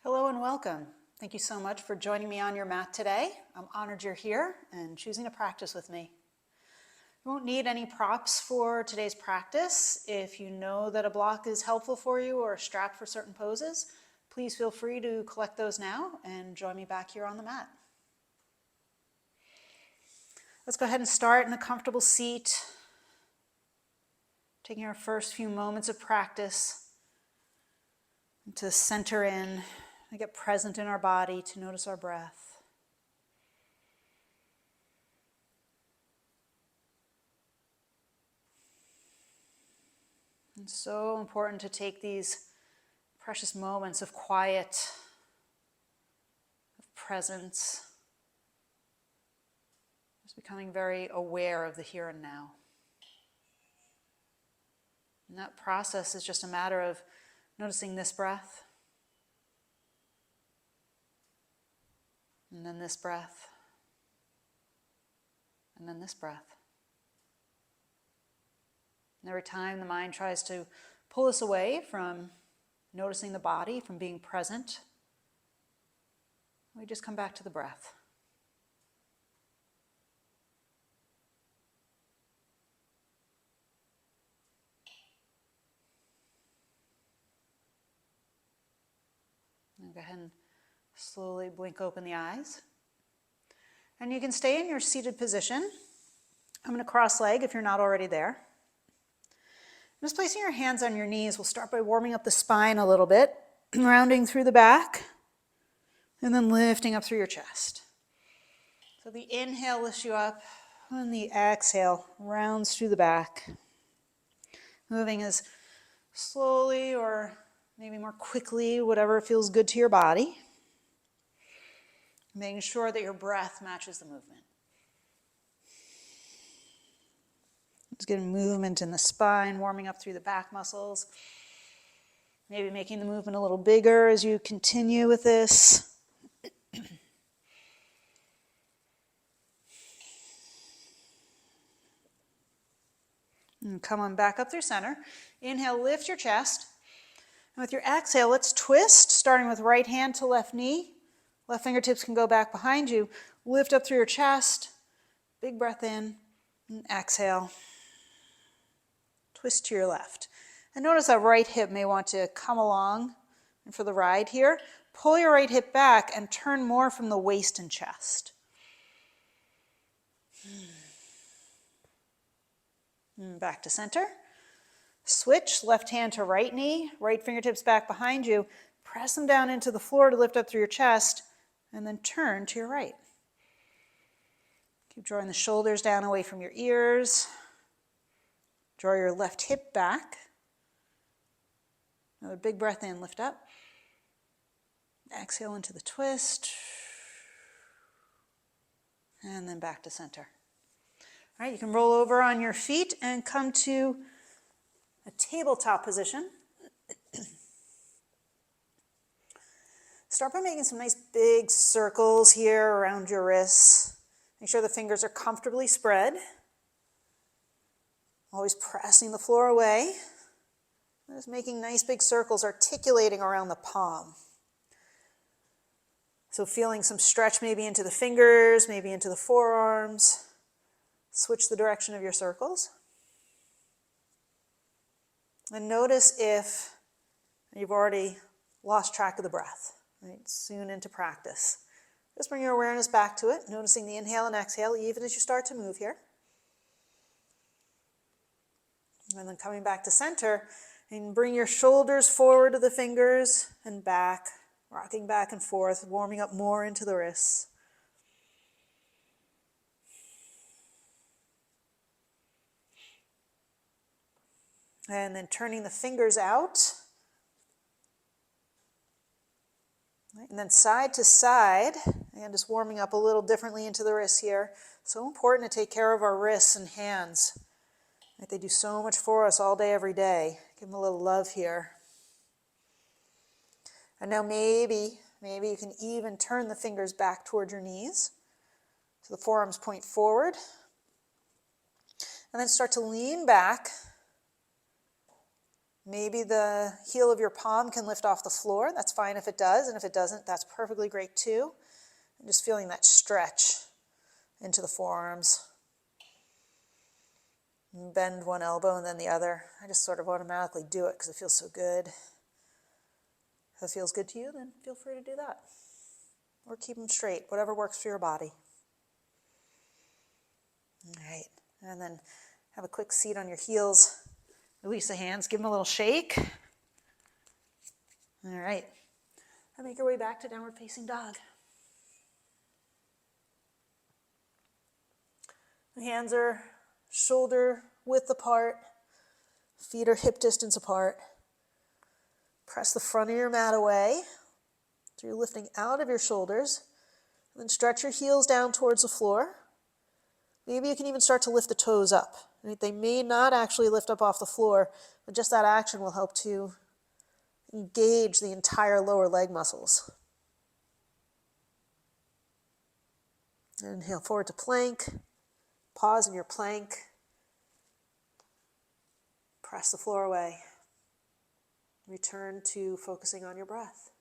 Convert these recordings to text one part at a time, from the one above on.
Hello and welcome. Thank you so much for joining me on your mat today. I'm honored you're here and choosing to practice with me. You won't need any props for today's practice. If you know that a block is helpful for you or a strap for certain poses, please feel free to collect those now and join me back here on the mat. Let's go ahead and start in a comfortable seat, taking our first few moments of practice to center in, to get present in our body, to notice our breath. It's so important to take these precious moments of quiet, of presence, just becoming very aware of the here and now. And that process is just a matter of noticing this breath, and then this breath, and then this breath. And every time the mind tries to pull us away from noticing the body, from being present, we just come back to the breath. And go ahead and slowly blink open the eyes. And you can stay in your seated position. I'm going to cross leg if you're not already there. Just placing your hands on your knees, we'll start by warming up the spine a little bit, rounding through the back, and then lifting up through your chest. So the inhale lifts you up, and the exhale rounds through the back. Moving as slowly or maybe more quickly, whatever feels good to your body. Making sure that your breath matches the movement. Just getting movement in the spine, warming up through the back muscles. Maybe making the movement a little bigger as you continue with this. And come on back up through center. Inhale, lift your chest. And with your exhale, let's twist, starting with right hand to left knee. Left fingertips can go back behind you. Lift up through your chest. Big breath in. And exhale. Twist to your left. And notice that right hip may want to come along for the ride here. Pull your right hip back and turn more from the waist and chest. And back to center. Switch, left hand to right knee, right fingertips back behind you. Press them down into the floor to lift up through your chest, and then turn to your right. Keep drawing the shoulders down away from your ears. Draw your left hip back. Another big breath in, lift up. Exhale into the twist. And then back to center. All right, you can roll over on your feet and come to a tabletop position. Start by making some nice big circles here around your wrists. Make sure the fingers are comfortably spread. Always pressing the floor away. Just making nice big circles, articulating around the palm. So feeling some stretch maybe into the fingers, maybe into the forearms. Switch the direction of your circles. And notice if you've already lost track of the breath, right? Soon into practice. Just bring your awareness back to it, noticing the inhale and exhale even as you start to move here. And then coming back to center, and bring your shoulders forward to the fingers and back, rocking back and forth, warming up more into the wrists. And then turning the fingers out. And then side to side, and just warming up a little differently into the wrists here. So important to take care of our wrists and hands. Right? They do so much for us all day, every day. Give them a little love here. And now maybe you can even turn the fingers back toward your knees. So the forearms point forward. And then start to lean back. Maybe the heel of your palm can lift off the floor. That's fine if it does, and if it doesn't, that's perfectly great too. And just feeling that stretch into the forearms. Bend one elbow and then the other. I just sort of automatically do it because it feels so good. If it feels good to you, then feel free to do that. Or keep them straight, whatever works for your body. All right, and then have a quick seat on your heels. Release the hands, give them a little shake. All right, and make your way back to downward facing dog. The hands are shoulder width apart, feet are hip distance apart. Press the front of your mat away, so you're lifting out of your shoulders. And then stretch your heels down towards the floor. Maybe you can even start to lift the toes up. Right? They may not actually lift up off the floor, but just that action will help to engage the entire lower leg muscles. Inhale forward to plank. Pause in your plank. Press the floor away. Return to focusing on your breath.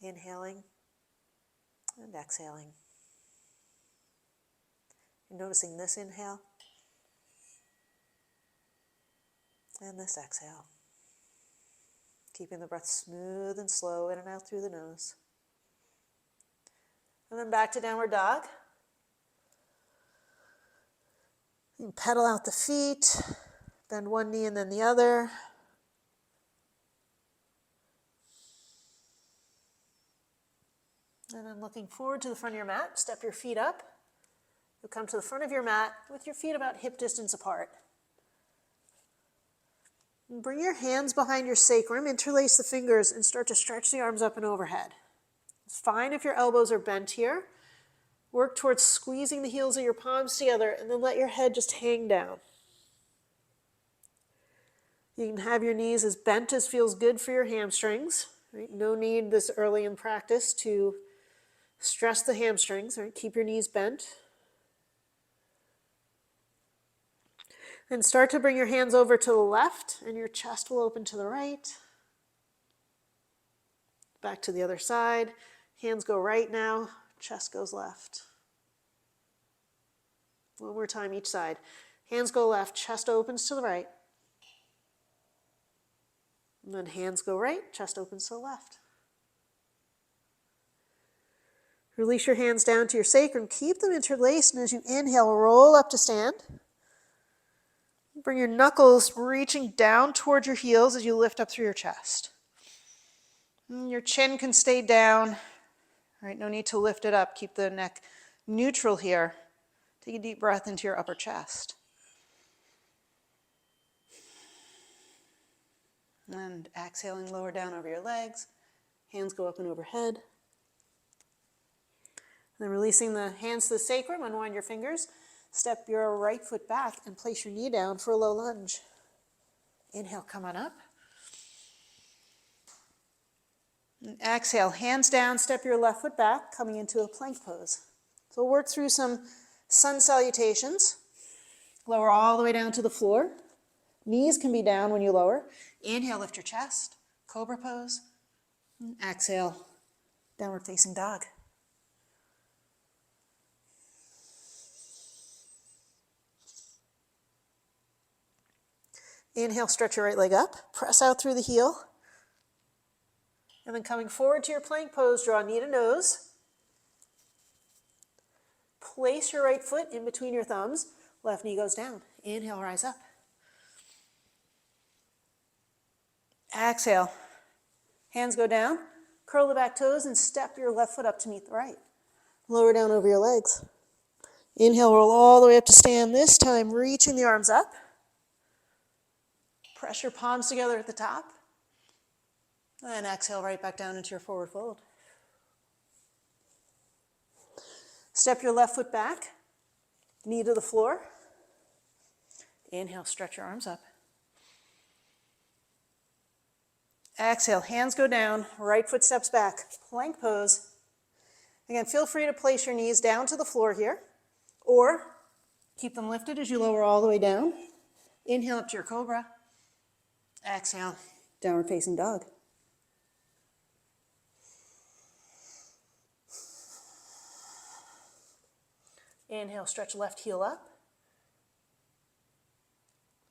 Inhaling and exhaling. You're noticing this inhale and this exhale. Keeping the breath smooth and slow in and out through the nose. And then back to downward dog. You can pedal out the feet, bend one knee and then the other. And then looking forward to the front of your mat, step your feet up. You'll come to the front of your mat with your feet about hip distance apart. And bring your hands behind your sacrum, interlace the fingers, and start to stretch the arms up and overhead. It's fine if your elbows are bent here. Work towards squeezing the heels of your palms together, and then let your head just hang down. You can have your knees as bent as feels good for your hamstrings. Right? No need this early in practice to stress the hamstrings. Right? Keep your knees bent. And start to bring your hands over to the left, and your chest will open to the right. Back to the other side. Hands go right now, chest goes left. One more time each side. Hands go left, chest opens to the right. And then hands go right, chest opens to the left. Release your hands down to your sacrum. Keep them interlaced, and as you inhale, roll up to stand. Bring your knuckles reaching down towards your heels as you lift up through your chest. And your chin can stay down. All right, no need to lift it up. Keep the neck neutral here. Take a deep breath into your upper chest. And exhaling, lower down over your legs. Hands go up and overhead. Then releasing the hands to the sacrum, unwind your fingers. Step your right foot back and place your knee down for a low lunge. Inhale, come on up. And exhale, hands down, step your left foot back, coming into a plank pose. So we'll work through some sun salutations. Lower all the way down to the floor. Knees can be down when you lower. Inhale, lift your chest. Cobra pose. And exhale, downward facing dog. Inhale, stretch your right leg up. Press out through the heel. And then coming forward to your plank pose, draw knee to nose. Place your right foot in between your thumbs. Left knee goes down. Inhale, rise up. Exhale. Hands go down. Curl the back toes and step your left foot up to meet the right. Lower down over your legs. Inhale, roll all the way up to stand. This time, reaching the arms up. Press your palms together at the top. And exhale right back down into your forward fold. Step your left foot back. Knee to the floor. Inhale, stretch your arms up. Exhale, hands go down, right foot steps back, plank pose. Again, feel free to place your knees down to the floor here, or keep them lifted as you lower all the way down. Inhale up to your cobra. Exhale, downward facing dog. Inhale, stretch left heel up.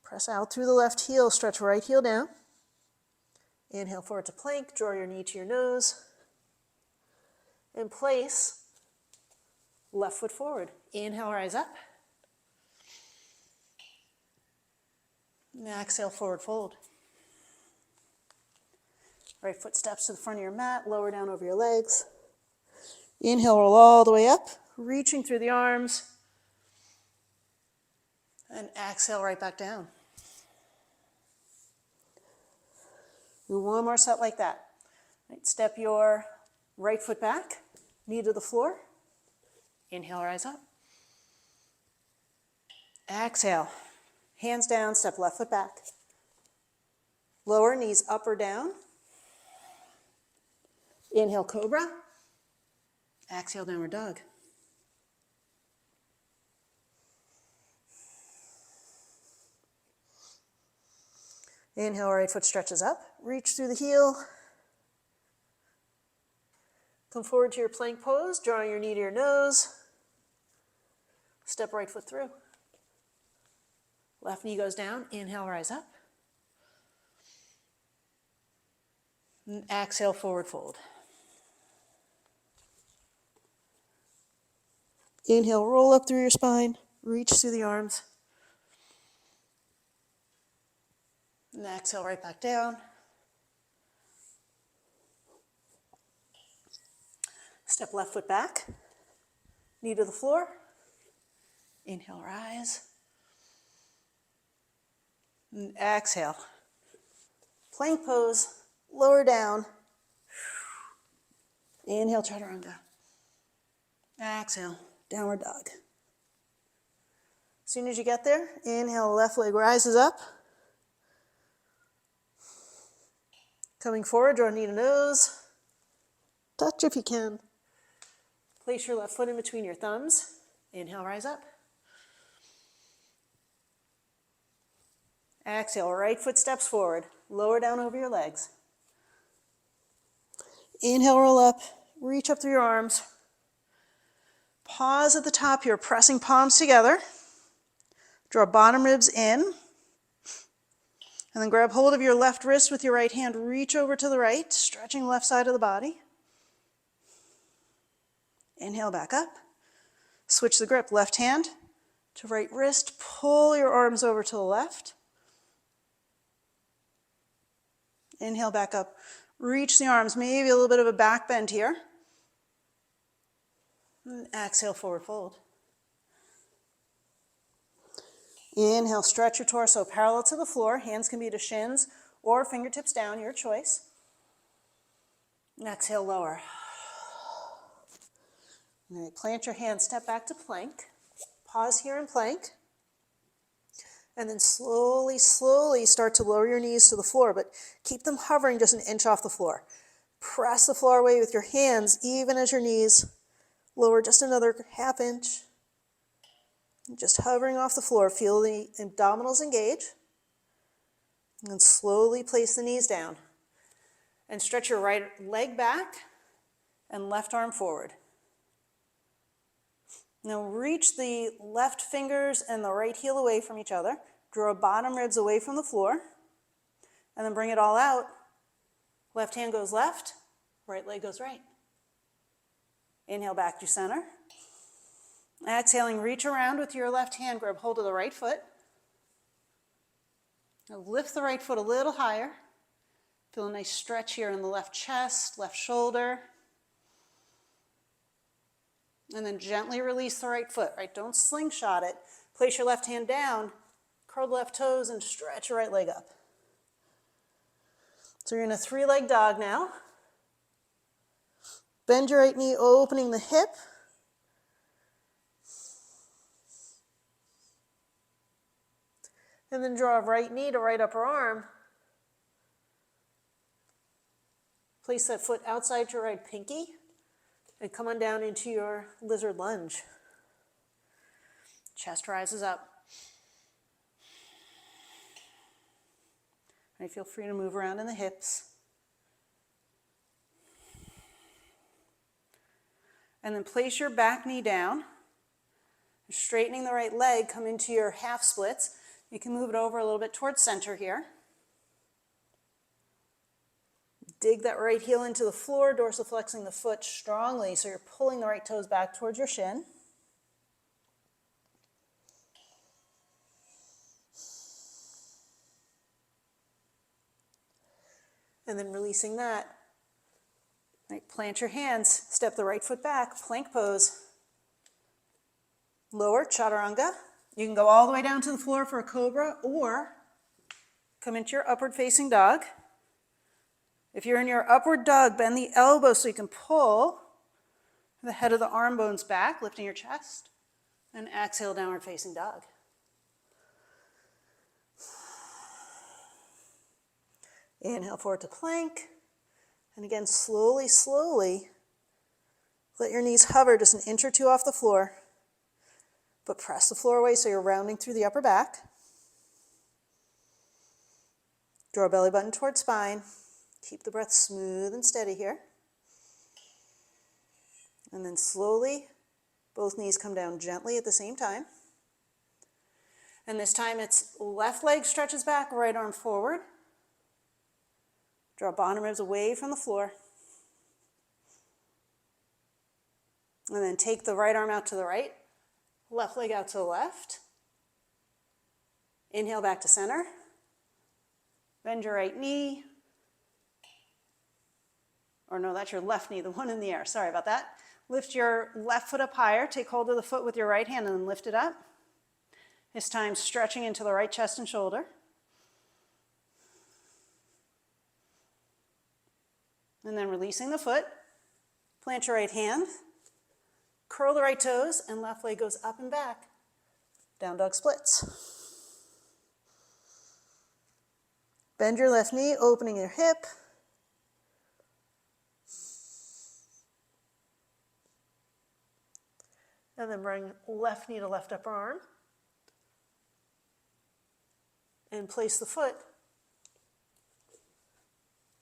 Press out through the left heel, stretch right heel down. Inhale forward to plank, draw your knee to your nose. And place left foot forward. Inhale, rise up. And exhale, forward fold. Right foot steps to the front of your mat, lower down over your legs. Inhale, roll all the way up, reaching through the arms. And exhale, right back down. Do one more set like that. Right, step your right foot back, knee to the floor. Inhale, rise up. Exhale, hands down, step left foot back. Lower knees up or down. Inhale, cobra. Exhale, downward dog. Inhale, right foot stretches up. Reach through the heel. Come forward to your plank pose, drawing your knee to your nose. Step right foot through. Left knee goes down. Inhale, rise up. And exhale, forward fold. Inhale, roll up through your spine. Reach through the arms. And exhale, right back down. Step left foot back. Knee to the floor. Inhale, rise. And exhale. Plank pose, lower down. Inhale, chaturanga. Exhale, downward dog. As soon as you get there, inhale, left leg rises up. Coming forward, draw knee to nose. Touch if you can. Place your left foot in between your thumbs. Inhale, rise up. Exhale, right foot steps forward. Lower down over your legs. Inhale, roll up. Reach up through your arms. Pause at the top here, pressing palms together. Draw bottom ribs in. And then grab hold of your left wrist with your right hand. Reach over to the right, stretching left side of the body. Inhale, back up. Switch the grip, left hand to right wrist. Pull your arms over to the left. Inhale, back up. Reach the arms, maybe a little bit of a back bend here. And exhale, forward fold. Inhale, stretch your torso parallel to the floor. Hands can be to shins or fingertips down, your choice. And exhale, lower. All right, plant your hands, step back to plank. Pause here in plank. And then slowly, slowly start to lower your knees to the floor, but keep them hovering just an inch off the floor. Press the floor away with your hands, even as your knees lower just another half inch. Just hovering off the floor, feel the abdominals engage. And slowly place the knees down. And stretch your right leg back and left arm forward. Now reach the left fingers and the right heel away from each other. Draw bottom ribs away from the floor. And then bring it all out. Left hand goes left, right leg goes right. Inhale back to center. Exhaling, reach around with your left hand, grab hold of the right foot. Now lift the right foot a little higher. Feel a nice stretch here in the left chest, left shoulder. And then gently release the right foot, right? Don't slingshot it. Place your left hand down, curl the left toes, and stretch your right leg up. So you're in a three-leg dog now. Bend your right knee, opening the hip. And then draw right knee to right upper arm. Place that foot outside your right pinky. And come on down into your lizard lunge. Chest rises up. Right, feel free to move around in the hips. And then place your back knee down. Straightening the right leg, come into your half splits. You can move it over a little bit towards center here. Dig that right heel into the floor, dorsiflexing the foot strongly so you're pulling the right toes back towards your shin. And then releasing that. Right, plant your hands, step the right foot back, plank pose. Lower, chaturanga. You can go all the way down to the floor for a cobra or come into your upward facing dog. If you're in your upward dog, bend the elbows so you can pull the head of the arm bones back, lifting your chest. And exhale, downward facing dog. Inhale forward to plank. And again, slowly, slowly, let your knees hover just an inch or two off the floor. But press the floor away so you're rounding through the upper back. Draw belly button towards spine. Keep the breath smooth and steady here. And then slowly, both knees come down gently at the same time. And this time it's left leg stretches back, right arm forward. Draw bottom ribs away from the floor. And then take the right arm out to the right, left leg out to the left. Inhale back to center. Bend your right knee. Or no, that's your left knee, the one in the air. Sorry about that. Lift your left foot up higher. Take hold of the foot with your right hand and then lift it up. This time stretching into the right chest and shoulder. And then releasing the foot. Plant your right hand. Curl the right toes and left leg goes up and back. Down dog splits. Bend your left knee, opening your hip. And then bring left knee to left upper arm. And place the foot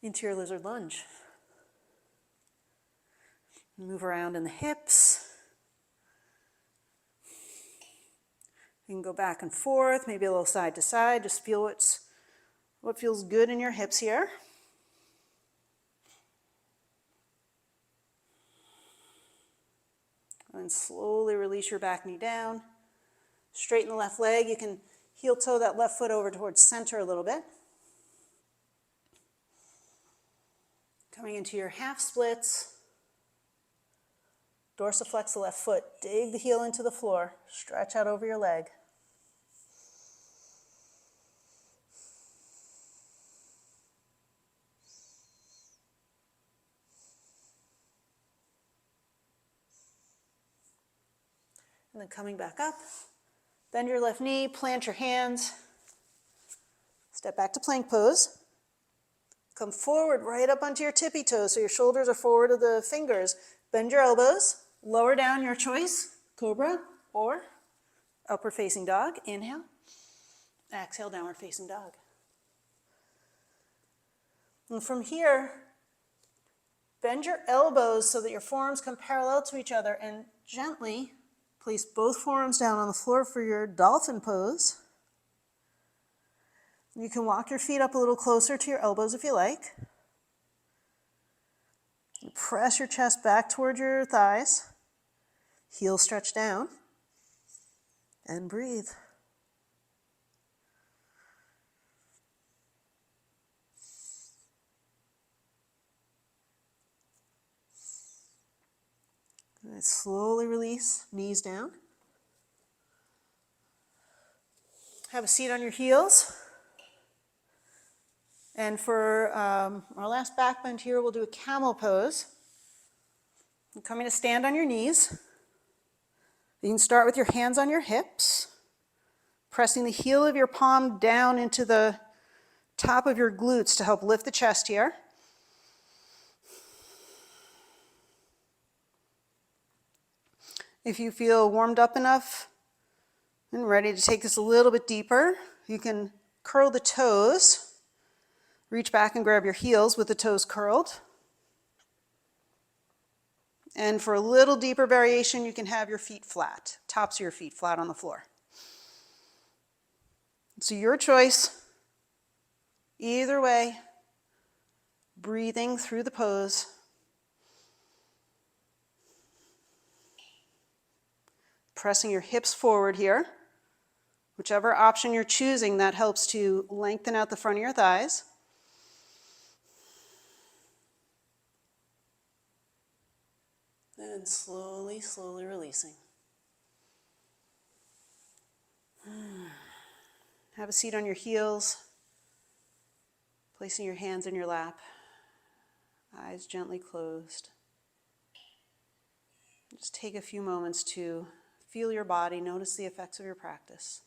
into your lizard lunge. Move around in the hips. You can go back and forth, maybe a little side to side. Just feel what feels good in your hips here. And slowly release your back knee down. Straighten the left leg. You can heel toe that left foot over towards center a little bit. Coming into your half splits. Dorsiflex the left foot. Dig the heel into the floor. Stretch out over your leg. And then coming back up, bend your left knee, plant your hands, step back to plank pose. Come forward right up onto your tippy toes so your shoulders are forward of the fingers. Bend your elbows, lower down your choice, cobra or upward facing dog. Inhale, exhale, downward facing dog. And from here, bend your elbows so that your forearms come parallel to each other and gently place both forearms down on the floor for your dolphin pose. You can walk your feet up a little closer to your elbows if you like. Press your chest back toward your thighs. Heels stretch down. And breathe. And slowly release, knees down. Have a seat on your heels. And for our last back bend here, we'll do a camel pose. You're coming to stand on your knees. You can start with your hands on your hips, pressing the heel of your palm down into the top of your glutes to help lift the chest here. If you feel warmed up enough and ready to take this a little bit deeper, you can curl the toes Reach back and grab your heels with the toes curled. And for a little deeper variation, you can have your feet flat, tops of your feet flat on the floor. So your choice. Either way, breathing through the pose. Pressing your hips forward here. Whichever option you're choosing, that helps to lengthen out the front of your thighs. And slowly, slowly releasing. Have a seat on your heels, placing your hands in your lap, eyes gently closed. Just take a few moments to feel your body, notice the effects of your practice.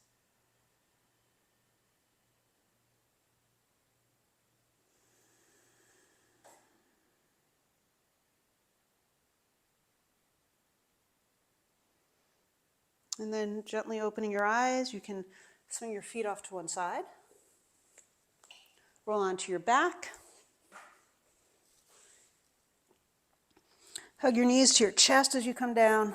And then gently opening your eyes, you can swing your feet off to one side. Roll onto your back. Hug your knees to your chest as you come down.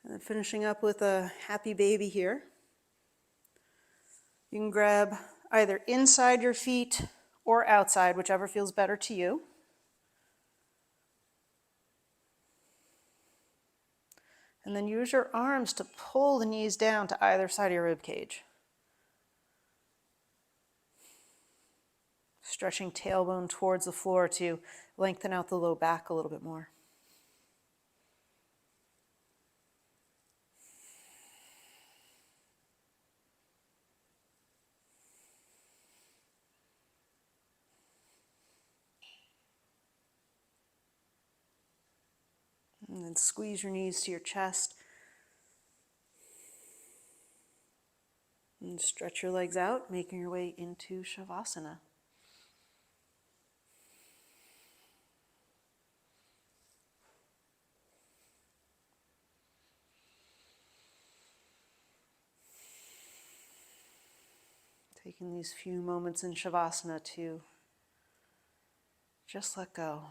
And then finishing up with a happy baby here. You can grab either inside your feet or outside, whichever feels better to you. And then use your arms to pull the knees down to either side of your rib cage. Stretching tailbone towards the floor to lengthen out the low back a little bit more. And then squeeze your knees to your chest. And stretch your legs out, making your way into Shavasana. Taking these few moments in Shavasana to just let go.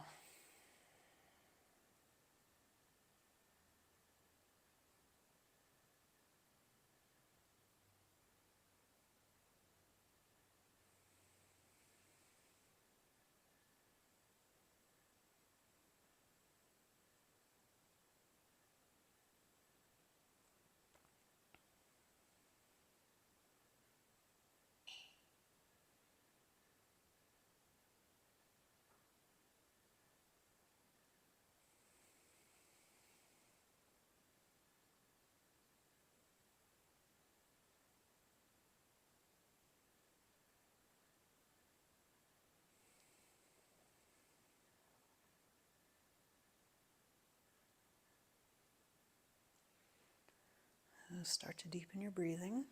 Start to deepen your breathing.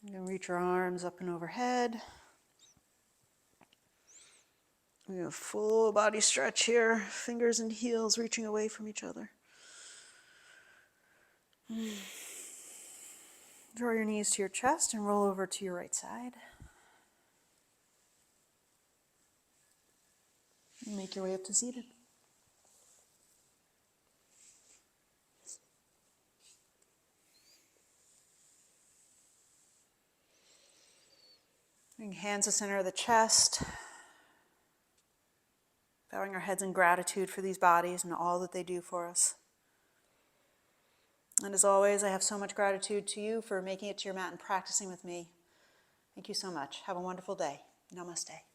You can reach your arms up and overhead. We have a full body stretch here, fingers and heels reaching away from each other. Draw your knees to your chest and roll over to your right side. And make your way up to seated. Bring hands to the center of the chest. Bowing our heads in gratitude for these bodies and all that they do for us. And as always, I have so much gratitude to you for making it to your mat and practicing with me. Thank you so much. Have a wonderful day. Namaste.